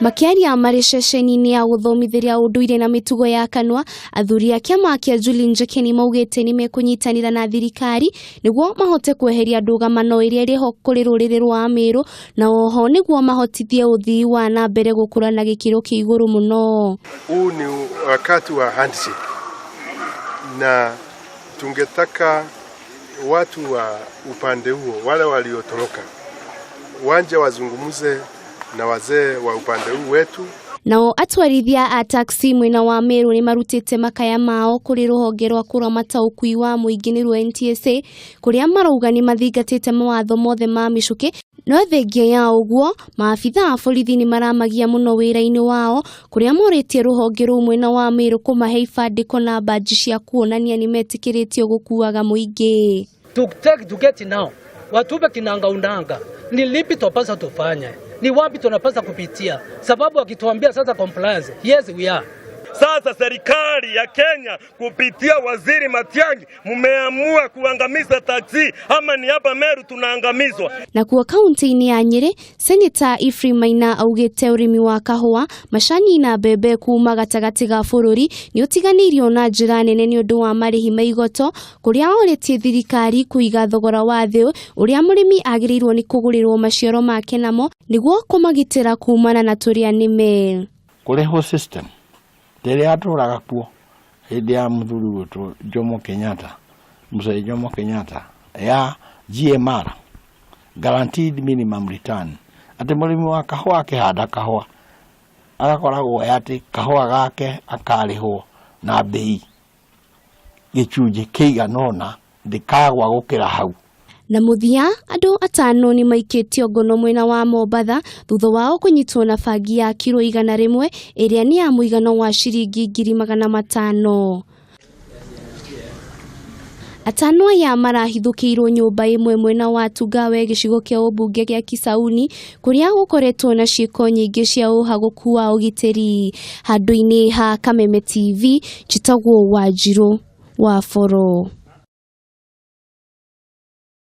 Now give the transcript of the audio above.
Makiaria marĩ ceceni-inĩ ya gũthomithĩria ũndũire na mĩtugo ya kanua, athuri a kĩama kĩa Njuri Ncheke nĩ maugĩte nĩ mekũnyitanĩra na thirikari nĩguo mahote kweheria ndũgamano ĩrĩa ĩrĩho kũrĩ rũrĩrĩ rwa Meru, na oho nĩguo mahotithie ũthii wa na mbere gũkũra na gĩkĩro kĩa igũrũ mũno. Huu ni wakati wa handshake na tungetaka watu wa upande huo wale waliotoroka wanje wazungumuze na wazee wa upande huu wetu. Nao atwarithia a taxi mwena wa Meru ni marutite makaya mao kuri ruhonge rwa kuramata ukui wa muingi ni rwa NTSA kuria marauga ni mathingatite mawatho mothe ma micuki, no thengia ya uguo maafitha a borithi ni maramagia muno wira-ini wao kuria moritie ruhonge ru mwena wa Meru kumahe ibandiko na badge cia kuonania ni metikiritio gukuaga muingi. To get now watupe kinanga undanga ni lipi tupasa tufanye, ni wapi tunapasa kupitia, sababu wakituambia sasa compliance, yes we are. Sasa serikali ya Kenya kupitia waziri Matiang'i mumeamua kuangamiza taxi, ama ni hapa Meru tunaangamizwa. Na kuwa kaunti-ini ya Nyeri, Senator Ifri Maina augite urimi wa kahua, macani na mbembe kuma gatagati ga bururi ni utiganirio na njira nene ni undu wa marihi ma igoto kuria oritie thirikari kuiga thogora wa thi uria murimi agirirwo ni kugurirwo maciaro make namo niguo kumagitira kumana na turia nime kureho system tere aturaga kuo hindi ya muthuri wetu Jomo Kenyatta, Mzee Jomo Kenyatta ya GMR, guaranteed minimum return, ati murimi wa kahua akihanda kahua agakoragwo ati kahua gake akarihwo na bei gicunje kĩiganona ndikagwa gukira hau. Na muthia andu atano ni maikitio ngono mwena wa Mombatha thutha wao kunyitwo na bagi ya kilo 100 iria ni ya muigano wa ciringi 500. Atano ya marahithukirwo nyumba imwe mwena wa Tugawe gicigo kia ubunge kia Kisauni kuria gukoretwo na ciiko nyingi cia uhaguku wa ugiteri. Handu-ini ha Kameme TV, Chitagwo Wanjiru wa Foro.